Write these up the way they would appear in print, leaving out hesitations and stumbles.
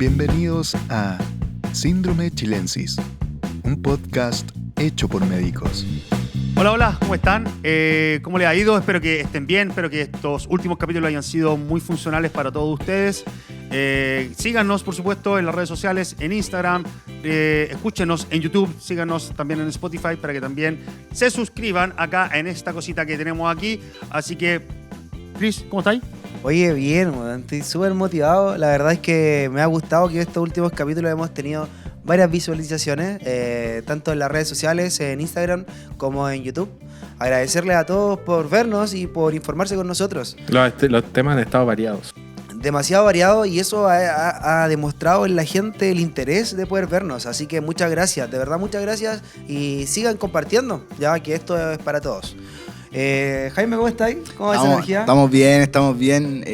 Bienvenidos a Síndrome Chilensis, un podcast hecho por médicos. Hola, ¿cómo están? ¿Cómo les ha ido? Espero que estén bien, espero que estos últimos capítulos hayan sido muy funcionales para todos ustedes. Síganos, por supuesto, en las redes sociales, en Instagram, escúchenos en YouTube, síganos también en Spotify para que también se suscriban acá en esta cosita que tenemos aquí. Así que, Chris, ¿cómo estáis? Oye, bien, estoy súper motivado. La verdad es que me ha gustado que estos últimos capítulos hemos tenido varias visualizaciones, tanto en las redes sociales, en Instagram, como en YouTube. Agradecerles a todos por vernos y por informarse con nosotros. Los temas han estado variados. Demasiado variado, y eso ha demostrado en la gente el interés de poder vernos. Así que muchas gracias, de verdad muchas gracias, y sigan compartiendo, ya que esto es para todos. Jaime, ¿cómo estáis? ¿Cómo va esa energía? Estamos bien.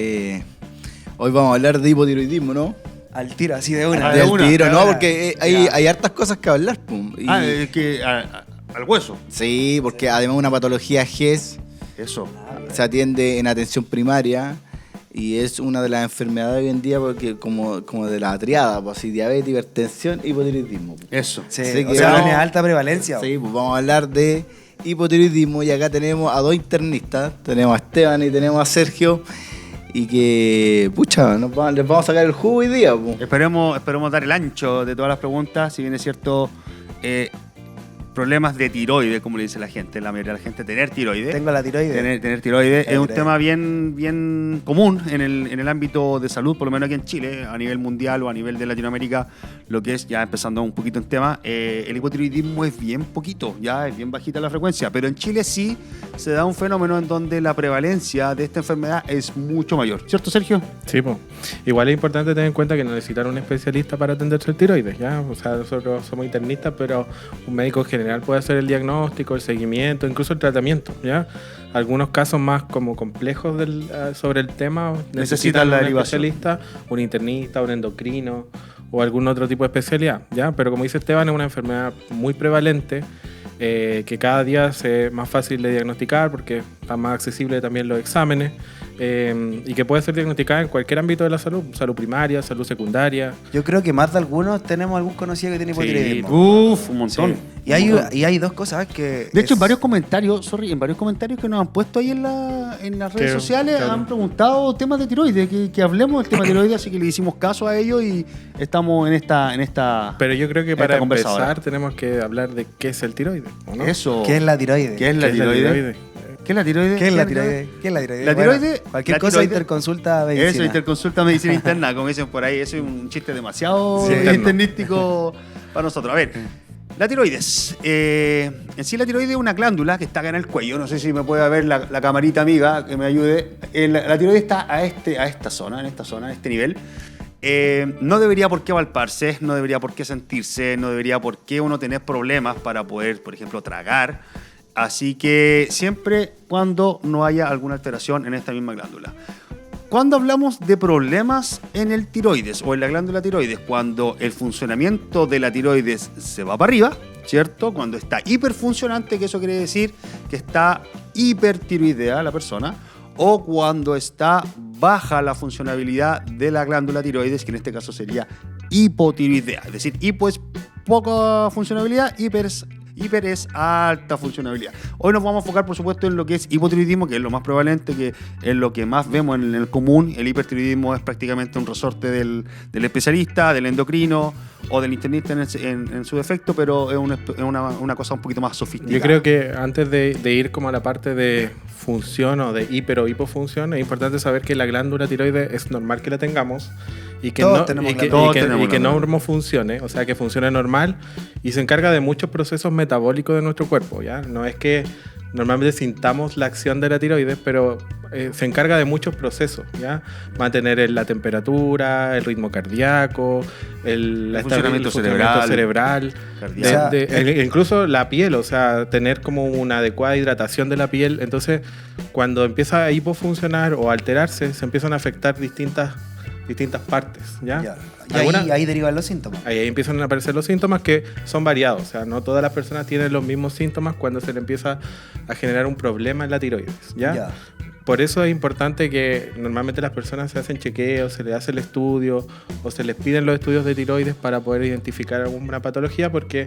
Hoy vamos a hablar de hipotiroidismo, ¿no? Al tiro, así de una. ¿No? Porque hay hartas cosas que hablar, pum. Al hueso. Sí, porque además una patología GES Eso. se atiende en atención primaria y es una de las enfermedades hoy en día porque como de la triada, pues así, diabetes, hipertensión, hipotiroidismo. Eso. Sí, Así que tiene alta prevalencia. Sí, pues vamos a hablar de hipotiroidismo y acá tenemos a dos internistas, tenemos a Esteban y tenemos a Sergio, y que, pucha, les vamos a sacar el jugo hoy día. Pues. Esperemos dar el ancho de todas las preguntas, si bien es cierto, problemas de tiroides, como le dice la gente, la mayoría de la gente, tener tiroides. Tengo la tiroides. Tener tiroides es un tema bien común en el ámbito de salud, por lo menos aquí en Chile, a nivel mundial o a nivel de Latinoamérica, lo que es, ya empezando un poquito en tema, el hipotiroidismo es bien poquito, ya es bien bajita la frecuencia, pero en Chile sí se da un fenómeno en donde la prevalencia de esta enfermedad es mucho mayor. ¿Cierto, Sergio? Sí, pues. Igual es importante tener en cuenta que no necesitan un especialista para atenderse el tiroides, ¿ya? O sea, nosotros somos internistas, pero un médico general puede hacer el diagnóstico, el seguimiento, incluso el tratamiento, ¿ya? Algunos casos más como complejos sobre el tema necesitan un especialista, un internista, un endocrino o algún otro tipo de especialidad, ¿ya? Pero como dice Esteban, es una enfermedad muy prevalente, que cada día es más fácil de diagnosticar porque están más accesibles también los exámenes, y que puede ser diagnosticada en cualquier ámbito de la salud, salud primaria, salud secundaria. Yo creo que más de algunos tenemos algún conocido que tiene hipotiroidismo. Un montón. Sí. Y hay dos cosas que... De hecho, en varios comentarios que nos han puesto ahí en las redes sociales, claro, han preguntado temas de tiroides, que hablemos del tema de tiroides, así que le hicimos caso a ellos y estamos en esta Pero yo creo que para empezar tenemos que hablar de qué es el tiroides, ¿no? Eso. ¿Qué es la tiroides? ¿Qué es la tiroides? ¿Qué es la tiroides? ¿Qué es la tiroides? ¿Qué es la tiroides? La tiroides, cualquier cosa, interconsulta medicina. Eso, interconsulta medicina interna, como dicen por ahí. Eso es un chiste demasiado internístico para nosotros. A ver, la tiroides. En sí, la tiroides es una glándula que está acá en el cuello. No sé si me puede ver la camarita amiga que me ayude. La tiroides está en esta zona, en este nivel. No debería por qué palparse, no debería por qué sentirse, no debería por qué uno tener problemas para poder, por ejemplo, tragar. Así que siempre cuando no haya alguna alteración en esta misma glándula. Cuando hablamos de problemas en el tiroides o en la glándula tiroides, cuando el funcionamiento de la tiroides se va para arriba, ¿cierto? Cuando está hiperfuncionante, que eso quiere decir que está hipertiroidea la persona, o cuando está baja la funcionabilidad de la glándula tiroides, que en este caso sería hipotiroidea. Es decir, hipo es poca funcionabilidad, hiper es alta funcionabilidad. Hoy nos vamos a enfocar, por supuesto, en lo que es hipotiroidismo, que es lo más prevalente, que es lo que más vemos en el común. El hipertiroidismo es prácticamente un resorte del especialista, del endocrino o del internista en su defecto, pero es una cosa un poquito más sofisticada. Yo creo que antes de ir como a la parte de función o de hiper o hipofunción, es importante saber que la glándula tiroides es normal que la tengamos y que no funcione, o sea, que funcione normal y se encarga de muchos procesos metabólicos de nuestro cuerpo, ¿ya? No es que normalmente sintamos la acción de la tiroides, pero se encarga de muchos procesos, ¿ya? Mantener la temperatura, el ritmo cardíaco, el funcionamiento cerebral, incluso la piel, o sea, tener como una adecuada hidratación de la piel. Entonces, cuando empieza a hipofuncionar o a alterarse, se empiezan a afectar distintas partes, ¿ya? Y ahí derivan los síntomas. Ahí empiezan a aparecer los síntomas, que son variados. O sea, no todas las personas tienen los mismos síntomas cuando se le empieza a generar un problema en la tiroides, ¿ya? por eso es importante que normalmente las personas se hacen chequeos, se les hace el estudio o se les piden los estudios de tiroides para poder identificar alguna patología, porque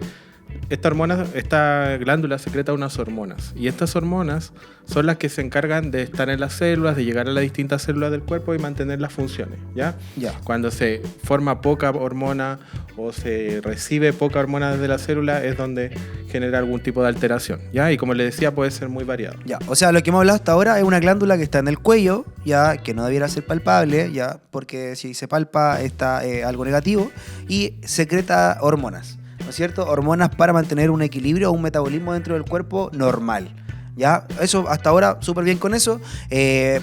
esta glándula secreta unas hormonas, y estas hormonas son las que se encargan de estar en las células, de llegar a las distintas células del cuerpo y mantener las funciones, ¿ya? Cuando se forma poca hormona o se recibe poca hormona desde la célula es donde genera algún tipo de alteración, ¿ya? Y como les decía, puede ser muy variado. Ya, o sea, lo que hemos hablado hasta ahora es una glándula que está en el cuello, ya, que no debiera ser palpable, ya, porque si se palpa está algo negativo, y secreta hormonas, ¿no es cierto? Hormonas para mantener un equilibrio o un metabolismo dentro del cuerpo normal. ¿Ya? Eso hasta ahora súper bien con eso,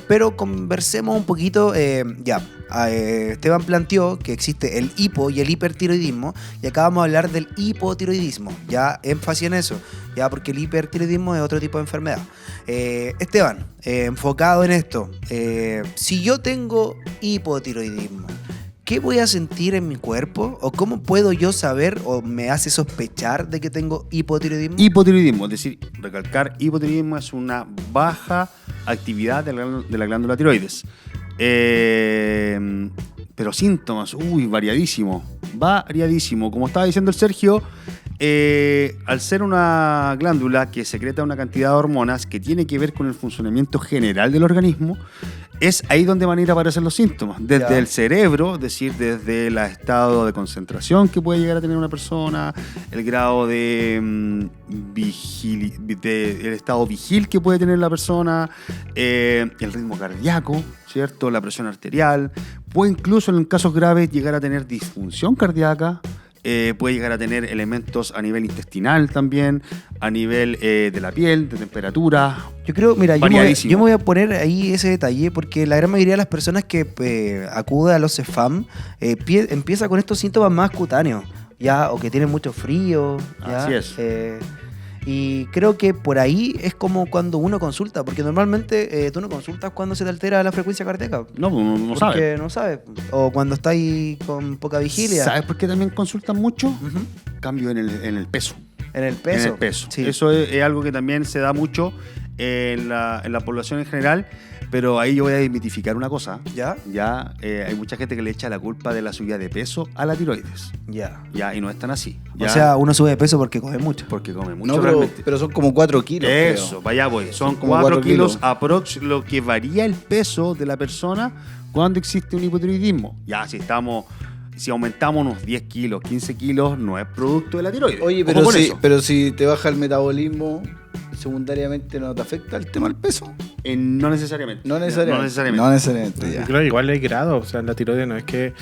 pero conversemos un poquito. Esteban planteó que existe el hipo y el hipertiroidismo, y acá vamos a hablar del hipotiroidismo, ya, énfasis en eso, ya, porque el hipertiroidismo es otro tipo de enfermedad. Esteban, enfocado en esto, si yo tengo hipotiroidismo, ¿qué voy a sentir en mi cuerpo? ¿O cómo puedo yo saber o me hace sospechar de que tengo hipotiroidismo? Hipotiroidismo, es decir, recalcar, hipotiroidismo es una baja actividad de la glándula tiroides. Pero síntomas, variadísimo. Como estaba diciendo el Sergio, al ser una glándula que secreta una cantidad de hormonas que tiene que ver con el funcionamiento general del organismo, es ahí donde van a ir a aparecer los síntomas. Desde el cerebro, es decir, desde el estado de concentración que puede llegar a tener una persona, el grado de el estado vigil que puede tener la persona, el ritmo cardíaco, ¿cierto? La presión arterial. Puede incluso en casos graves llegar a tener disfunción cardíaca. Puede llegar a tener elementos a nivel intestinal también, a nivel de la piel, de temperatura. Yo creo, mira, yo me voy a poner ahí ese detalle, porque la gran mayoría de las personas que acuden a los CEFAM empieza con estos síntomas más cutáneos, ya, o que tienen mucho frío. Ya, así es. Y creo que por ahí es como cuando uno consulta, porque normalmente tú no consultas cuando se te altera la frecuencia cardíaca. No sabes. Porque no sabes. O cuando estás ahí con poca vigilia. ¿Sabes por qué también consultan mucho? Cambio en el peso. En el peso. En el peso. Sí. Eso es algo que también se da mucho en la población en general. Pero ahí yo voy a desmitificar una cosa. ¿Ya? Hay mucha gente que le echa la culpa de la subida de peso a la tiroides. Ya. Y no es tan así. O sea, uno sube de peso porque come mucho. Porque come mucho. No, realmente. pero son como 4 kilos. Eso, vaya voy. Son como 4 kilos aprox, lo que varía el peso de la persona cuando existe un hipotiroidismo. Ya, si aumentamos unos 10 kilos, 15 kilos, no es producto de la tiroides. Oye, pero si te baja el metabolismo, secundariamente no te afecta el tema del peso. No necesariamente. No necesariamente, ya. Claro, igual hay grados, o sea, en la tiroides no es que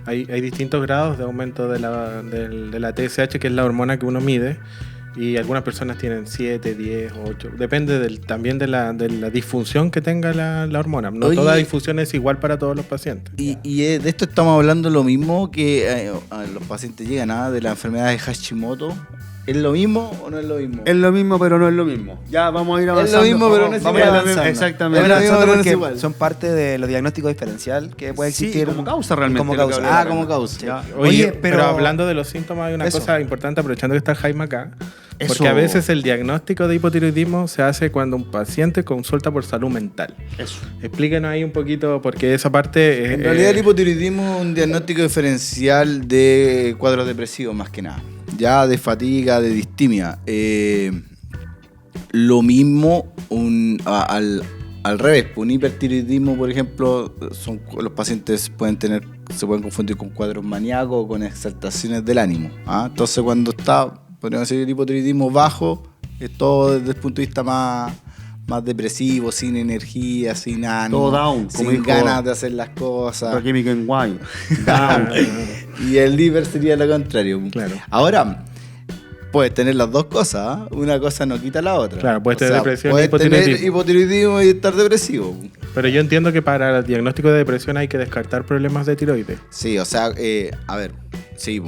hay distintos grados de aumento de la TSH, que es la hormona que uno mide, y algunas personas tienen 7, 10, 8, depende también de la disfunción que tenga la hormona. No toda disfunción es igual para todos los pacientes. Y de esto estamos hablando lo mismo que los pacientes llegan de la enfermedad de Hashimoto. ¿Es lo mismo o no es lo mismo? Es lo mismo, pero no es lo mismo. Ya vamos a ir avanzando. Es lo mismo, pero no es igual. Exactamente. Es lo mismo, pero no es igual. Son parte de los diagnósticos diferencial que puede existir. Como causa realmente. Como causa. Como causa. Ya. Oye, pero hablando de los síntomas, hay una cosa importante, aprovechando que está Jaime acá. Porque a veces el diagnóstico de hipotiroidismo se hace cuando un paciente consulta por salud mental. Eso. Explíquenos ahí un poquito, porque esa parte... En realidad el hipotiroidismo es un diagnóstico diferencial de cuadros depresivos más que nada. Ya de fatiga, de distimia. Lo mismo al revés. Un hipertiroidismo, por ejemplo, los pacientes se pueden confundir con cuadros maníacos o con exaltaciones del ánimo. Entonces cuando podríamos decir, el hipotiroidismo bajo, es todo desde el punto de vista más depresivo, sin energía, sin ánimo, todo down, sin ganas de hacer las cosas. Químico en wine. Down. Y el hiper sería lo contrario. Claro. Ahora, puedes tener las dos cosas. Una cosa no quita la otra. Claro, puedes tener depresión y hipotiroidismo. tener hipotiroidismo y estar depresivo. Pero yo entiendo que para el diagnóstico de depresión hay que descartar problemas de tiroides. Sí, o sea, a ver, sí,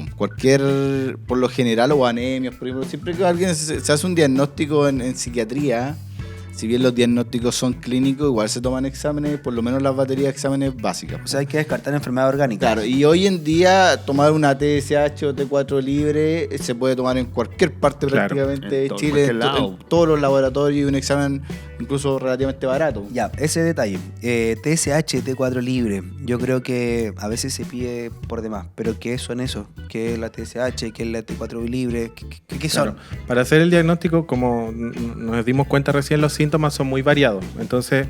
por lo general, o anemias, por ejemplo, siempre que alguien se hace un diagnóstico en psiquiatría si bien los diagnósticos son clínicos, igual se toman exámenes, por lo menos las baterías de exámenes básicas. O sea, hay que descartar enfermedades orgánicas. Claro, y hoy en día tomar una TSH o T4 libre se puede tomar en cualquier parte prácticamente de Chile, en todos los laboratorios, y un examen incluso relativamente barato. Ya, ese detalle. TSH, T4 libre, yo creo que a veces se pide por demás, pero ¿qué son esos? ¿Qué es la TSH? ¿Qué es la T4 libre? ¿Qué son? Para hacer el diagnóstico, como nos dimos cuenta recién, los síntomas son muy variados. Entonces,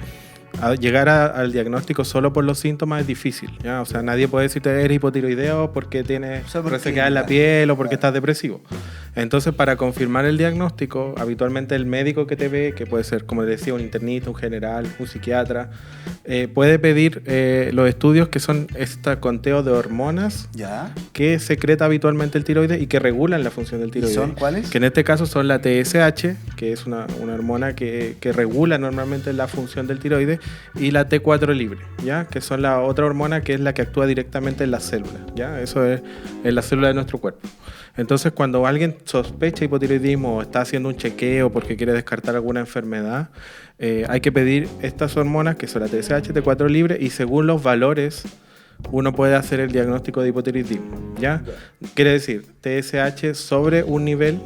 llegar al diagnóstico solo por los síntomas es difícil, ¿ya? O sea, nadie puede decirte eres hipotiroideo porque tienes resequedad en la piel o porque estás depresivo. Entonces, para confirmar el diagnóstico, habitualmente el médico que te ve, que puede ser, como les decía, un internista, un general, un psiquiatra, puede pedir los estudios que son este conteo de hormonas que secreta habitualmente el tiroides y que regulan la función del tiroides. ¿Y son cuáles? Que en este caso son la TSH, que es una hormona que regula normalmente la función del tiroides, y la T4 libre, ¿ya? Que son la otra hormona que es la que actúa directamente en las células, ¿ya? Eso es en la célula de nuestro cuerpo. Entonces, cuando alguien sospecha hipotiroidismo o está haciendo un chequeo porque quiere descartar alguna enfermedad, hay que pedir estas hormonas, que son la TSH, T4 libre, y según los valores uno puede hacer el diagnóstico de hipotiroidismo, ¿ya? Quiere decir, TSH sobre un nivel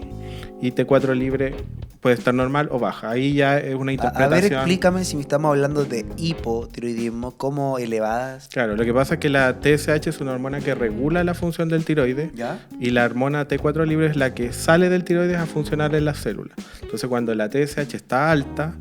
y T4 libre puede estar normal o baja. Ahí ya es una interpretación. A ver, explícame, si estamos hablando de hipotiroidismo, ¿cómo elevadas? Claro, lo que pasa es que la TSH es una hormona que regula la función del tiroides, ¿ya? Y la hormona T4 libre es la que sale del tiroides a funcionar en las células. Entonces, cuando la TSH está alta,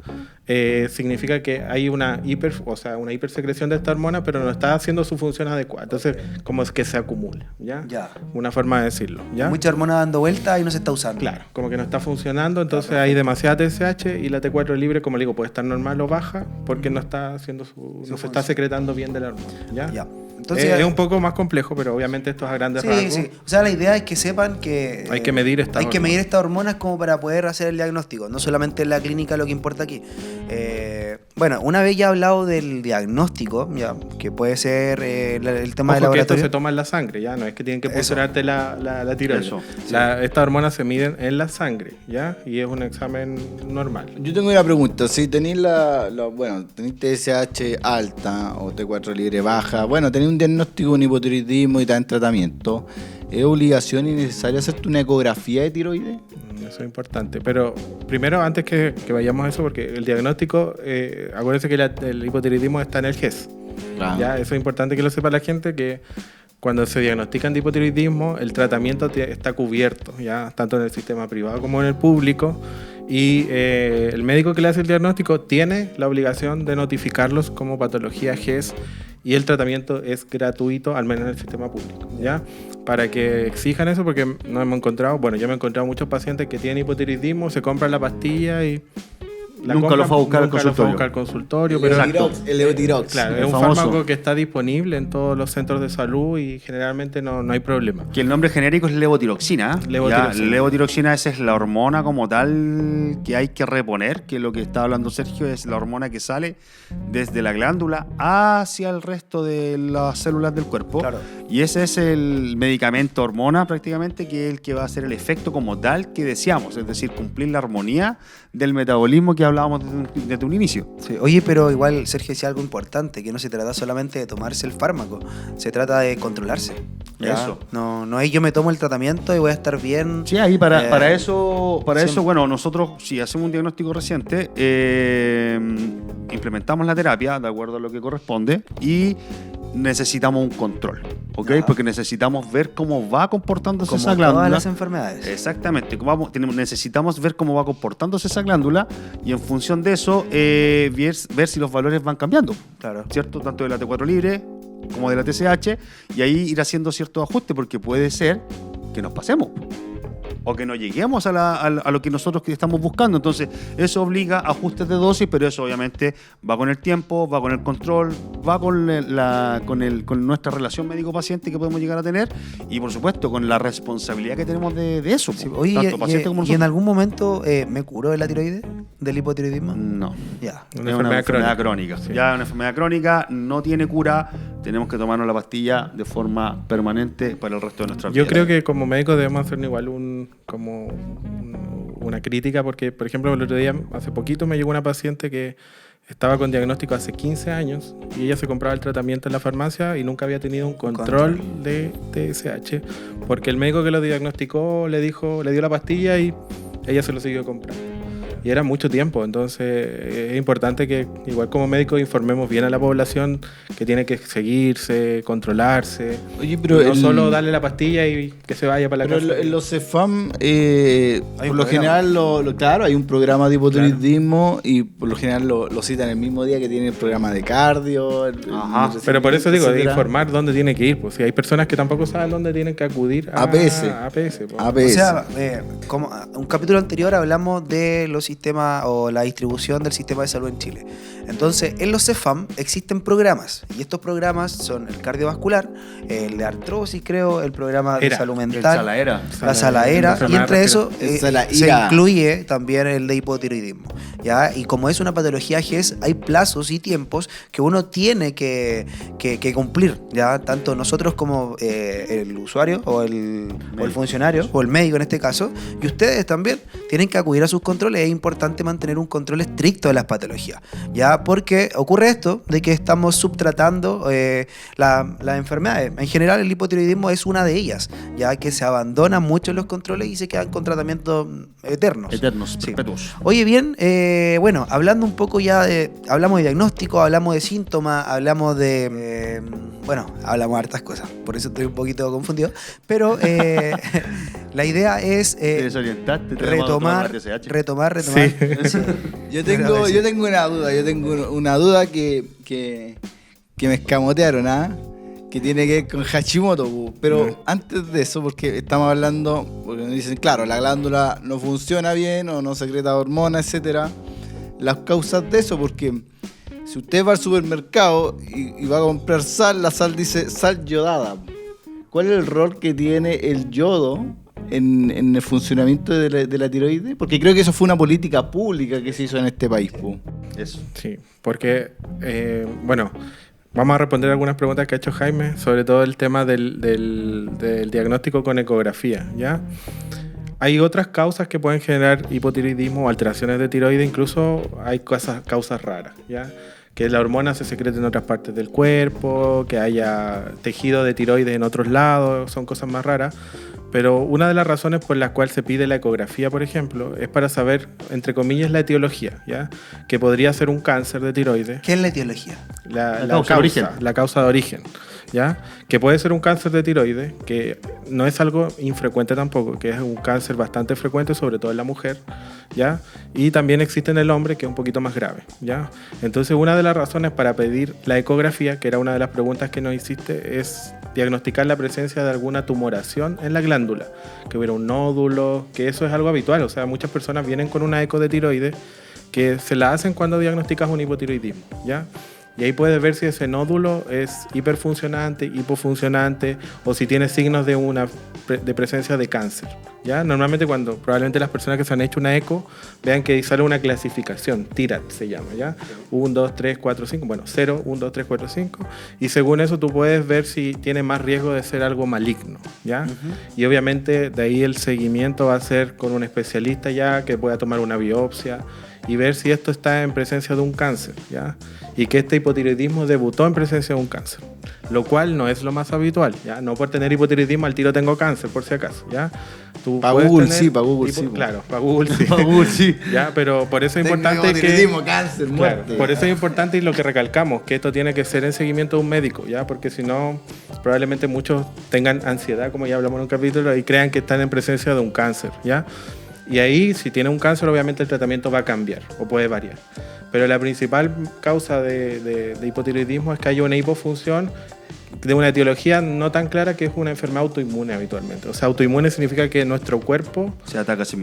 significa que hay una hipersecreción de esta hormona, pero no está haciendo su función adecuada. Entonces, como es que se acumula, ¿ya? Una forma de decirlo, ¿ya? Mucha hormona dando vuelta y no se está usando. Claro, como que no está funcionando, entonces hay demasiada TSH y la T4 libre, como le digo, puede estar normal o baja porque no está haciendo no se está secretando bien de la hormona, ¿ya? Entonces, es un poco más complejo, pero obviamente esto es a grandes rasgos. Sí. O sea, la idea es que sepan que hay que medir estas hormonas como para poder hacer el diagnóstico. No solamente en la clínica lo que importa aquí. Bueno, una vez ya he hablado del diagnóstico, ya, que puede ser el tema del laboratorio. Que esto se toma en la sangre, ya no es que tienen que funcionarte la tiroides. Estas hormonas se miden en la sangre, ya, y es un examen normal. Yo tengo una pregunta, si tenéis tenéis TSH alta o T4 libre baja, bueno, tenéis un diagnóstico de un hipotiroidismo y está en tratamiento, ¿es obligación y necesario hacerte una ecografía de tiroides? Eso es importante, pero primero, antes que vayamos a eso, porque el diagnóstico, acuérdense que el hipotiroidismo está en el GES. Claro. ¿Ya? Eso es importante que lo sepa la gente, que cuando se diagnostican de hipotiroidismo, el tratamiento está cubierto, ¿ya? Tanto en el sistema privado como en el público, y el médico que le hace el diagnóstico tiene la obligación de notificarlos como patología GES, y el tratamiento es gratuito, al menos en el sistema público, ¿ya? Para que exijan eso, porque no hemos encontrado, yo me he encontrado muchos pacientes que tienen hipotiroidismo, se compran la pastilla y nunca lo fue a buscar al consultorio. Pero el Levotirox. Claro, es un fármaco que está disponible en todos los centros de salud y generalmente no hay problema. Que el nombre genérico es levotiroxina. Levotiroxina, esa es la hormona como tal que hay que reponer, que lo que está hablando Sergio es la hormona que sale desde la glándula hacia el resto de las células del cuerpo. Claro. Y ese es el medicamento hormona prácticamente, que es el que va a hacer el efecto como tal que deseamos, es decir, cumplir la armonía del metabolismo que hablábamos desde un inicio. Sí. Oye, pero igual Sergio decía algo importante, que no se trata solamente de tomarse el fármaco, se trata de controlarse. ¿Ya? Eso. No es yo me tomo el tratamiento y voy a estar bien. Sí, ahí para eso, bueno, nosotros si hacemos un diagnóstico reciente, implementamos la terapia de acuerdo a lo que corresponde y necesitamos un control, ¿ok? Porque necesitamos ver cómo va comportándose esa glándula. Todas las enfermedades. Exactamente. Necesitamos ver cómo va comportándose esa glándula y en función de eso ver si los valores van cambiando. Claro. ¿Cierto? Tanto de la T4 libre como de la TSH, y ahí ir haciendo ciertos ajustes, porque puede ser que nos pasemos o que no lleguemos a lo que nosotros estamos buscando. Entonces, eso obliga a ajustes de dosis, pero eso obviamente va con el tiempo, va con el control, va con nuestra relación médico-paciente que podemos llegar a tener y, por supuesto, con la responsabilidad que tenemos de eso. Sí, oye, tanto paciente como nosotros. ¿Y en algún momento me curó de la tiroides? ¿Del hipotiroidismo? No. Ya. Es una enfermedad crónica. Sí. Ya una enfermedad crónica, no tiene cura, tenemos que tomarnos la pastilla de forma permanente para el resto de nuestra vida. Yo creo que como médicos debemos hacer igual un una crítica porque, por ejemplo, el otro día, hace poquito, me llegó una paciente que estaba con diagnóstico hace 15 años y ella se compraba el tratamiento en la farmacia y nunca había tenido un control de TSH porque el médico que lo diagnosticó le dio la pastilla y ella se lo siguió comprando. Y era mucho tiempo, entonces es importante que igual como médicos informemos bien a la población que tiene que seguirse, controlarse. Oye, pero no solo darle la pastilla y que se vaya para la casa. Pero en los CEFAM, por lo general, claro, hay un programa de hipotiroidismo y por lo general lo citan el mismo día que tiene el programa de cardio. Pero por eso digo, de informar dónde tiene que ir. Pues si hay personas que tampoco saben dónde tienen que acudir a APS. O sea, como un capítulo anterior hablamos de los sistemas o la distribución del sistema de salud en Chile. Entonces, en los CEFAM existen programas y estos programas son el cardiovascular, el de artrosis, creo, el programa de salud mental, la Salaera, y entre eso se incluye también el de hipotiroidismo, ¿ya? Y como es una patología GES, hay plazos y tiempos que uno tiene que cumplir, ¿ya? Tanto nosotros como el usuario o el funcionario o el médico en este caso, y ustedes también tienen que acudir a sus controles. Es importante mantener un control estricto de las patologías, ¿ya? Porque ocurre esto de que estamos subtratando las enfermedades. En general, el hipotiroidismo es una de ellas, ya que se abandonan mucho los controles y se quedan con tratamientos eternos. Perpetuos. Oye, bien, bueno, hablando un poco ya hablamos de diagnóstico, hablamos de síntomas, hablamos de... hablamos de hartas cosas, por eso estoy un poquito confundido, pero la idea es retomar. Sí. Yo tengo una duda que me escamotearon, que tiene que ver con Hashimoto, pero antes de eso, porque estamos hablando, porque nos dicen, claro, la glándula no funciona bien o no secreta hormonas, etcétera, las causas de eso, porque si usted va al supermercado y va a comprar sal, la sal dice sal yodada. ¿Cuál es el rol que tiene el yodo en el funcionamiento de la tiroides? Porque creo que eso fue una política pública que se hizo en este país. Eso. Sí, porque, vamos a responder algunas preguntas que ha hecho Jaime, sobre todo el tema del diagnóstico con ecografía, ¿ya? Hay otras causas que pueden generar hipotiroidismo o alteraciones de tiroides, incluso hay causas raras, ¿ya? Que la hormona se secrete en otras partes del cuerpo, que haya tejido de tiroides en otros lados, son cosas más raras. Pero una de las razones por las cuales se pide la ecografía, por ejemplo, es para saber, entre comillas, la etiología, ¿ya? Que podría ser un cáncer de tiroides. ¿Qué es la etiología? La causa de origen, ¿ya? Que puede ser un cáncer de tiroides, que no es algo infrecuente tampoco, que es un cáncer bastante frecuente, sobre todo en la mujer, ¿ya? Y también existe en el hombre, que es un poquito más grave, ¿ya? Entonces, una de las razones para pedir la ecografía, que era una de las preguntas que nos hiciste, es diagnosticar la presencia de alguna tumoración en la glándula, que hubiera un nódulo, que eso es algo habitual. O sea, muchas personas vienen con una eco de tiroides que se la hacen cuando diagnosticas un hipotiroidismo, ¿ya? Y ahí puedes ver si ese nódulo es hiperfuncionante, hipofuncionante o si tiene signos de presencia de cáncer, ¿ya? Normalmente probablemente las personas que se han hecho una eco vean que sale una clasificación, TIRAT se llama, ¿ya? 1, 2, 3, 4, 5, 0, 1, 2, 3, 4, 5 y según eso tú puedes ver si tiene más riesgo de ser algo maligno, ¿ya? Y obviamente de ahí el seguimiento va a ser con un especialista ya que pueda tomar una biopsia y ver si esto está en presencia de un cáncer, ¿ya? Y que este hipotiroidismo debutó en presencia de un cáncer, lo cual no es lo más habitual, ¿ya? No por tener hipotiroidismo al tiro tengo cáncer, por si acaso, ¿ya? Para Google sí. Claro, para Google sí. ¿Ya? Pero por eso es importante cáncer, muerte. Claro, por eso es importante y lo que recalcamos, que esto tiene que ser en seguimiento de un médico, ¿ya? Porque si no, probablemente muchos tengan ansiedad, como ya hablamos en un capítulo, y crean que están en presencia de un cáncer, ¿ya? Y ahí, si tiene un cáncer, obviamente el tratamiento va a cambiar o puede variar. Pero la principal causa de hipotiroidismo es que haya una hipofunción de una etiología no tan clara, que es una enfermedad autoinmune habitualmente. O sea, autoinmune significa que nuestro cuerpo se ataca a sí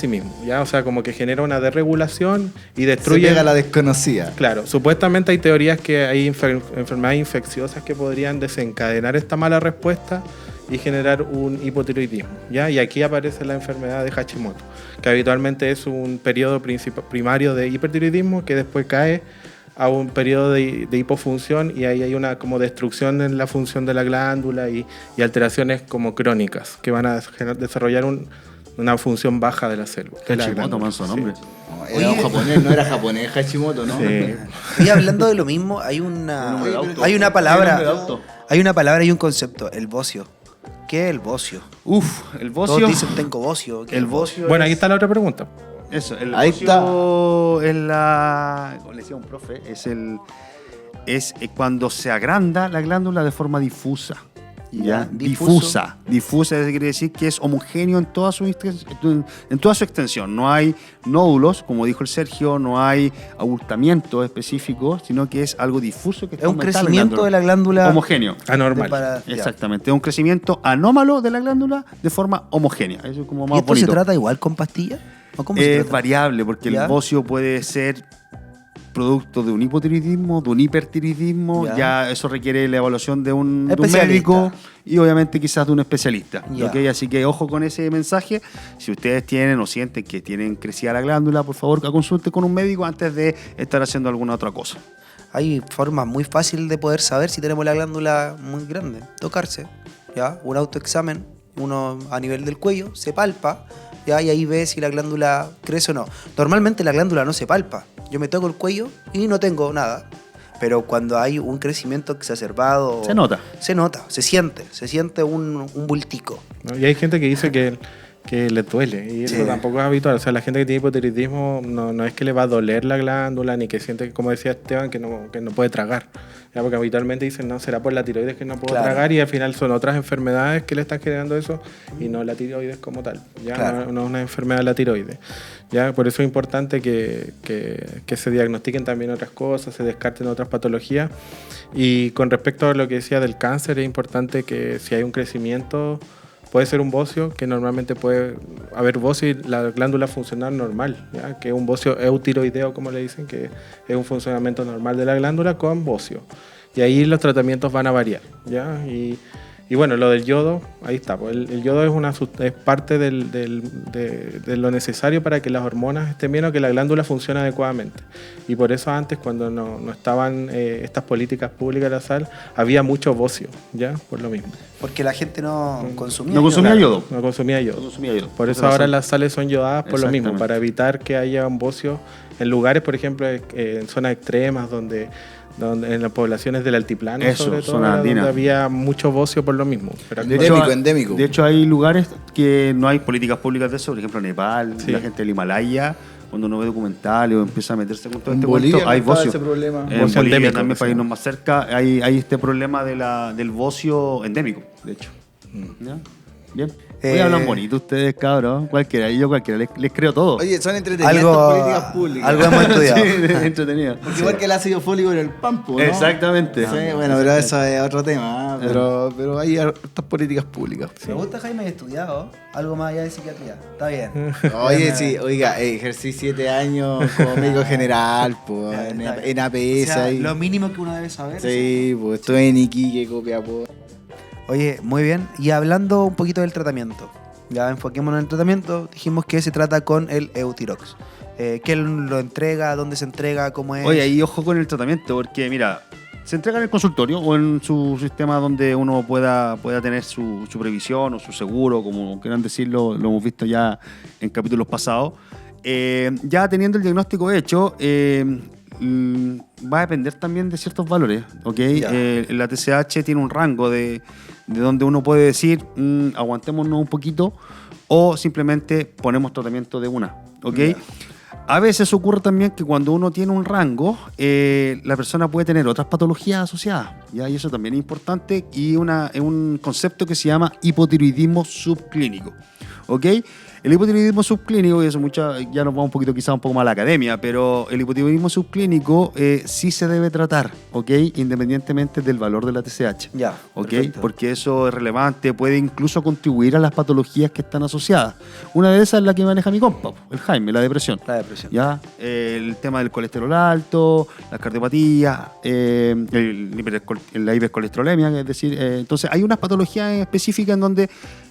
mismo. ¿ya? O sea, como que genera una desregulación y destruye... Se pega a la desconocida. Claro. Supuestamente hay teorías que hay enfermedades infecciosas que podrían desencadenar esta mala respuesta y generar un hipotiroidismo, ¿ya? Y aquí aparece la enfermedad de Hashimoto, que habitualmente es un periodo primario de hipertiroidismo que después cae a un periodo de hipofunción y ahí hay una como destrucción en la función de la glándula y alteraciones como crónicas que van a desarrollar una función baja de la célula. Hashimoto, manso nombre. No, era un japonés, no era japonés Hashimoto, ¿no? Sí. Y hablando de lo mismo, hay una palabra, y un concepto, el bocio. ¿Qué es el bocio? El bocio. Todos dicen tengo bocio. El bocio. Bueno, ahí está la otra pregunta. Eso, el Ahí bocio es como le decía un profe, es cuando se agranda la glándula de forma difusa. ¿Ya? Difusa. Difusa quiere decir que es homogéneo en toda su extensión. No hay nódulos, como dijo el Sergio, no hay abultamiento específico, sino que es algo difuso que es un crecimiento de la glándula homogéneo. Anormal. Exactamente. Es un crecimiento anómalo de la glándula de forma homogénea. Eso es como más ¿Y esto bonito. se trata igual con pastillas? ¿O cómo se Es trata? variable, porque el bocio puede ser producto de un hipotiroidismo, de un hipertiroidismo, ya eso requiere la evaluación de un médico y obviamente quizás de un especialista. ¿Okay? Así que ojo con ese mensaje. Si ustedes tienen o sienten que tienen crecida la glándula, por favor consulten con un médico antes de estar haciendo alguna otra cosa. Hay formas muy fáciles de poder saber si tenemos la glándula muy grande. Tocarse, ¿ya? Un autoexamen, uno a nivel del cuello, se palpa, ¿ya? Y ahí ve si la glándula crece o no. Normalmente la glándula no se palpa. Yo me toco el cuello y no tengo nada. Pero cuando hay un crecimiento exacerbado... Se nota. Se siente un bultico. ¿No? Y hay gente que dice que le duele, y eso tampoco es habitual. O sea, la gente que tiene hipotiroidismo no es que le va a doler la glándula, ni que siente, como decía Esteban, que no puede tragar. ¿Ya? Porque habitualmente dicen, no, será por la tiroides que no puedo tragar, y al final son otras enfermedades que le están generando eso, y no la tiroides como tal. ¿Ya? No es una enfermedad la tiroides. ¿Ya? Por eso es importante que se diagnostiquen también otras cosas, se descarten otras patologías. Y con respecto a lo que decía del cáncer, es importante que si hay un crecimiento, puede ser un bocio, que normalmente puede haber bocio y la glándula funcionar normal, ¿ya? Que es un bocio eutiroideo, como le dicen, que es un funcionamiento normal de la glándula con bocio. Y ahí los tratamientos van a variar, ¿ya? Y bueno, lo del yodo, ahí está. Pues el yodo es parte de lo necesario para que las hormonas estén bien o que la glándula funcione adecuadamente. Y por eso antes, cuando no estaban estas políticas públicas de la sal, había mucho bocio, ¿ya? Por lo mismo. Porque la gente no consumía yodo. No consumía yodo. Por eso ahora las sales son yodadas por lo mismo, para evitar que haya un bocio en lugares, por ejemplo, en zonas extremas donde en las poblaciones del altiplano, sobre todo, donde había mucho bocio por lo mismo. Pero endémico. De hecho, hay lugares que no hay políticas públicas de eso, por ejemplo, Nepal, la gente del Himalaya, cuando uno ve documentales o empieza a meterse con todo este cuento, hay bocio. Ese problema. En Bolivia también, para irnos más cerca, hay este problema del bocio endémico, de hecho. ¿Ya? Bien. Hoy hablan bonito ustedes, cabros. Cualquiera les creo todo. Oye, son entretenidas estas políticas públicas. Algo hemos estudiado. Sí, entretenido. Porque igual que el ácido fólico en el pampo, ¿no? Exactamente. Sí, bueno, pero eso es otro tema. Pero hay estas políticas públicas. Me gusta, Jaime, he estudiado algo más allá de psiquiatría. Está bien. Oye, sí, oiga, ejercí 7 años como médico general, pues, en APS. O sea, ahí. lo mínimo que uno debe saber. Sí, pues estuve en Iquique, Copiapó. Oye, muy bien. Y hablando un poquito del tratamiento, ya enfoquémonos en el tratamiento. Dijimos que se trata con el Eutirox. ¿Quién lo entrega? ¿Dónde se entrega? ¿Cómo es? Oye, ahí ojo con el tratamiento, porque mira, se entrega en el consultorio o en su sistema donde uno pueda tener su previsión o su seguro, como quieran decirlo, lo hemos visto ya en capítulos pasados. Ya teniendo el diagnóstico hecho, va a depender también de ciertos valores, ¿ok? La TSH tiene un rango de donde uno puede decir, aguantémonos un poquito, o simplemente ponemos tratamiento de una, ¿ok? A veces ocurre también que cuando uno tiene un rango, la persona puede tener otras patologías asociadas, ¿ya? Y eso también es importante, y un concepto que se llama hipotiroidismo subclínico, ¿ok? El hipotiroidismo subclínico, y eso ya nos va un poquito quizás un poco más a la academia, pero el hipotiroidismo subclínico sí se debe tratar, ¿ok? Independientemente del valor de la TSH. Ya, ¿ok? perfecto. Porque eso es relevante, puede incluso contribuir a las patologías que están asociadas. Una de esas es la que maneja mi compa, el Jaime, la depresión. La depresión. ¿Ya? El tema del colesterol alto, las cardiopatías, la hipercolesterolemia, es decir, entonces hay unas patologías específicas en donde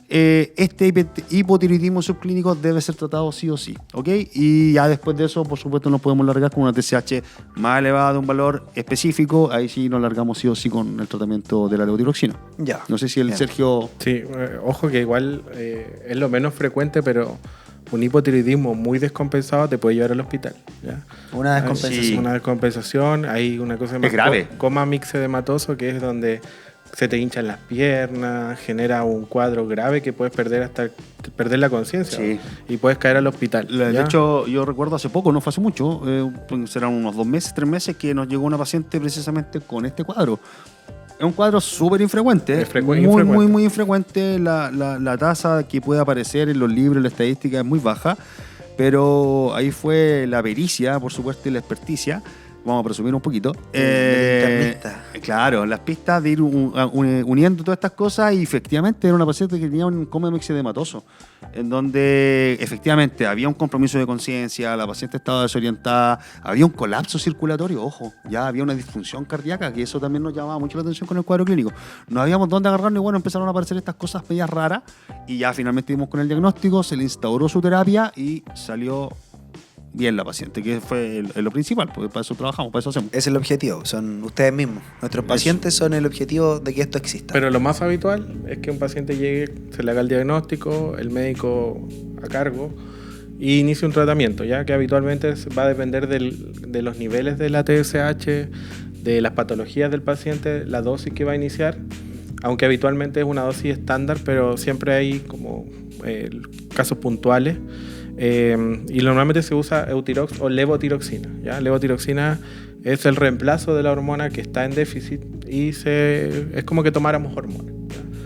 este hipotiroidismo subclínico debe ser tratado sí o sí, ¿ok? Y ya después de eso, por supuesto, nos podemos largar con una TSH más elevada de un valor específico. Ahí sí nos largamos sí o sí con el tratamiento de la levotiroxina. Ya. No sé si el Sergio... Sí, ojo que igual es lo menos frecuente, pero un hipotiroidismo muy descompensado te puede llevar al hospital. ¿ya? Una descompensación. Sí. Una descompensación, hay una cosa Es grave. Coma mixedematoso, que es donde se te hinchan las piernas, genera un cuadro grave que puedes perder la conciencia Sí. y puedes caer al hospital. De ¿ya? hecho, yo recuerdo hace poco, no fue hace mucho, serán unos 2 meses, 3 meses, que nos llegó una paciente precisamente con este cuadro. Es un cuadro súper infrecuente, Es muy infrecuente. infrecuente. La tasa que puede aparecer en los libros, en la estadística, es muy baja, pero ahí fue la pericia, por supuesto, y la experticia. Vamos a presumir un poquito. Internista. Claro, las pistas de ir uniendo todas estas cosas, y efectivamente era una paciente que tenía un coma mixedematoso, en donde efectivamente había un compromiso de conciencia, la paciente estaba desorientada, había un colapso circulatorio, ojo, ya había una disfunción cardíaca, que eso también nos llamaba mucho la atención con el cuadro clínico. No habíamos dónde agarrarnos y bueno, empezaron a aparecer estas cosas medias raras, y ya finalmente dimos con el diagnóstico, se le instauró su terapia y salió bien la paciente, que fue lo principal, porque para eso trabajamos, para eso hacemos. Es el objetivo, son ustedes mismos. Nuestros pacientes son el objetivo de que esto exista. Pero lo más habitual es que un paciente llegue, se le haga el diagnóstico, el médico a cargo y inicie un tratamiento, ya que habitualmente va a depender de los niveles de la TSH, de las patologías del paciente, la dosis que va a iniciar, aunque habitualmente es una dosis estándar, pero siempre hay como casos puntuales. Y normalmente se usa Eutirox o levotiroxina. ¿ya? Levotiroxina es el reemplazo de la hormona que está en déficit y es como que tomáramos hormonas.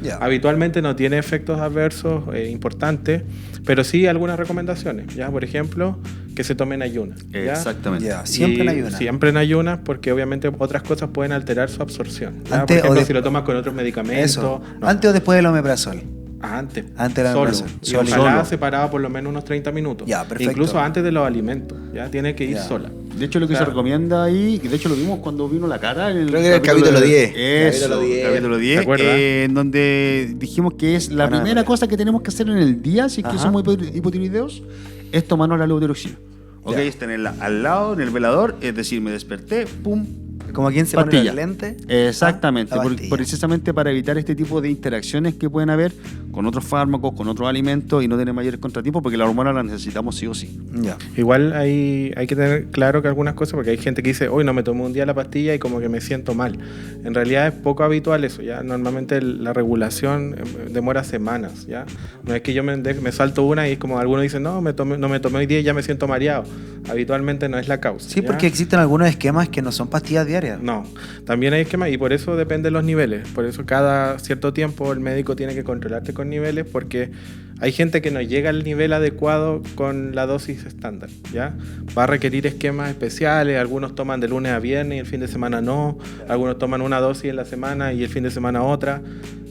Ya. Habitualmente no tiene efectos adversos importantes, pero sí algunas recomendaciones. ¿ya? Por ejemplo, que se tomen ayunas. ¿ya? Exactamente. Ya, siempre en ayunas. Siempre en ayunas, porque obviamente otras cosas pueden alterar su absorción. ¿ya? Antes Por ejemplo, o si lo tomas con otros medicamentos. Eso. no. ¿Antes o después del omeprazol? Antes de la solo. operación. Y Solo. ojalá separado por lo menos unos 30 minutos. Ya, perfecto. Incluso antes de los alimentos. Ya tiene que ir Ya. sola. De hecho, lo que Claro. se recomienda ahí, que de hecho lo vimos cuando vino la cara en el Creo que era el capítulo 10. Eso, Capítulo 10. capítulo 10, ¿Te acuerdas? en donde dijimos que es la Buena primera memoria. cosa que tenemos que hacer en el día, si es que Ajá. somos hipotiroideos, es tomarnos la levotiroxina. Ok, Ya. es tenerla al lado, en el velador, es decir, me desperté, pum, Como quien se pastilla. pone el lente. Exactamente, La pastilla. precisamente para evitar este tipo de interacciones que pueden haber con otros fármacos, con otros alimentos y no tener mayores contratiempos, porque la hormona la necesitamos sí o sí. Ya. Igual hay que tener claro que algunas cosas, porque hay gente que dice, hoy no me tomé un día la pastilla y como que me siento mal. En realidad es poco habitual eso, ¿ya? Normalmente la regulación demora semanas, ¿ya? No es que yo me salto una y es como algunos dicen, no me tomé hoy día y ya me siento mareado. Habitualmente no es la causa. Sí, ¿ya? porque existen algunos esquemas que no son pastillas diarias. No, también hay esquemas y por eso depende de los niveles. Por eso cada cierto tiempo el médico tiene que controlarte con niveles, porque hay gente que no llega al nivel adecuado con la dosis estándar, ¿ya? Va a requerir esquemas especiales, algunos toman de lunes a viernes y el fin de semana no, algunos toman una dosis en la semana y el fin de semana otra.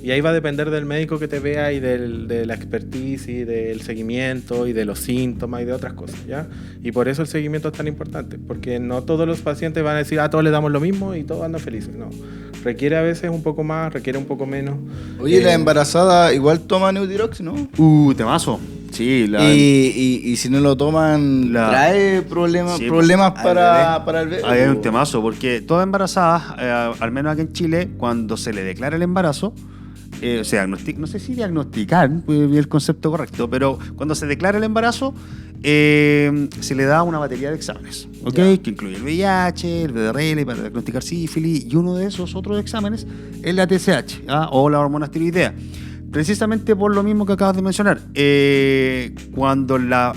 Y ahí va a depender del médico que te vea y de la expertise y del seguimiento y de los síntomas y de otras cosas, ¿ya? Y por eso el seguimiento es tan importante, porque no todos los pacientes van a decir, todos les damos lo mismo y todos andan felices. No, requiere a veces un poco más, requiere un poco menos. Oye, la embarazada igual toma Eutirox, ¿no? Temazo. Sí, Y si no lo toman, trae problemas Sí, para el bebé. Ahí hay un temazo, porque toda embarazada, al menos aquí en Chile, cuando se le declara el embarazo, no sé si diagnosticar es el concepto correcto, pero cuando se declara el embarazo, se le da una batería de exámenes, ¿ok? Que incluye el VIH, el VRL para diagnosticar sífilis, y uno de esos otros exámenes es la TSH, o la hormona tiroidea. Precisamente por lo mismo que acabas de mencionar, cuando la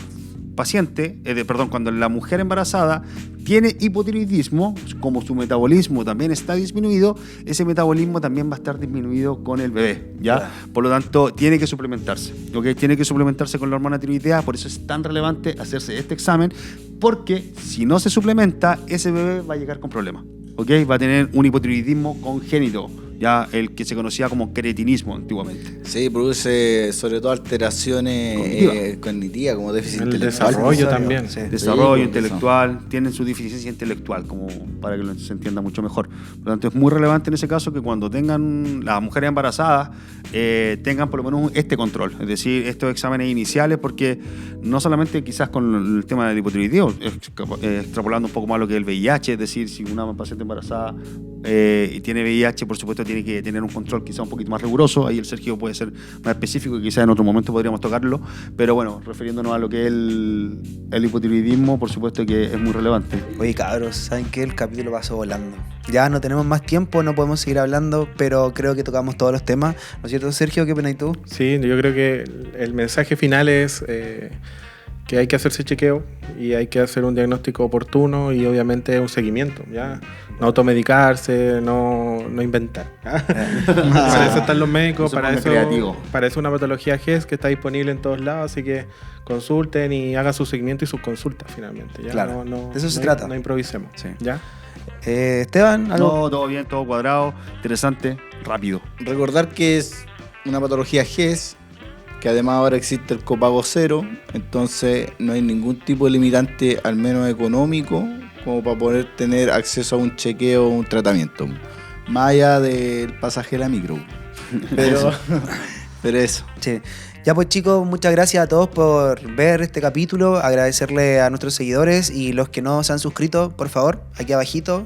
cuando la mujer embarazada tiene hipotiroidismo, como su metabolismo también está disminuido, ese metabolismo también va a estar disminuido con el bebé, ¿ya? Claro. Por lo tanto, tiene que suplementarse, ¿ok? Tiene que suplementarse con la hormona tiroidea, por eso es tan relevante hacerse este examen, porque si no se suplementa, ese bebé va a llegar con problemas, ¿ok? Va a tener un hipotiroidismo congénito, ya el que se conocía como cretinismo antiguamente. Sí, produce sobre todo alteraciones cognitivas, como déficit El intelectual. desarrollo también. Sí. Desarrollo Sí, intelectual, tienen su deficiencia intelectual, como para que se entienda mucho mejor. Por lo tanto, es muy relevante en ese caso que cuando tengan las mujeres embarazadas, tengan por lo menos este control, es decir, estos exámenes iniciales, porque no solamente quizás con el tema del hipotiroidismo, extrapolando un poco más lo que es el VIH, es decir, si una paciente embarazada y tiene VIH, por supuesto tiene que tener un control quizás un poquito más riguroso, ahí el Sergio puede ser más específico y quizás en otro momento podríamos tocarlo, pero bueno, refiriéndonos a lo que es el hipotiroidismo, por supuesto que es muy relevante. Oye, cabros, ¿saben qué? El capítulo pasó volando. Ya no tenemos más tiempo, no podemos seguir hablando, pero creo que tocamos todos los temas. ¿No es cierto, Sergio? ¿Qué opinas tú? Sí, yo creo que el mensaje final es que hay que hacerse chequeo y hay que hacer un diagnóstico oportuno y obviamente un seguimiento, ¿ya? No automedicarse, no inventar. Para eso están los médicos, para eso una patología GES que está disponible en todos lados, así que consulten y hagan su seguimiento y sus consultas finalmente. ¿Ya? Claro, de eso se trata. No improvisemos. Sí. ¿Ya? Esteban, ¿algo? No, todo bien, todo cuadrado, interesante, rápido. Recordar que es una patología GES, que además ahora existe el copago cero, entonces no hay ningún tipo de limitante, al menos económico, como para poder tener acceso a un chequeo o un tratamiento, más allá del pasaje de la micro. Pero eso. Sí. Ya pues chicos, muchas gracias a todos por ver este capítulo, agradecerle a nuestros seguidores y los que no se han suscrito, por favor, aquí abajito,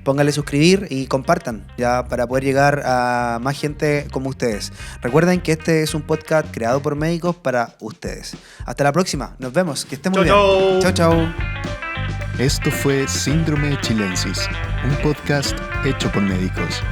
pónganle suscribir y compartan, ya para poder llegar a más gente como ustedes. Recuerden que este es un podcast creado por médicos para ustedes. Hasta la próxima, nos vemos, que estén muy bien. Chau, chau. Esto fue Síndrome Chilensis, un podcast hecho por médicos.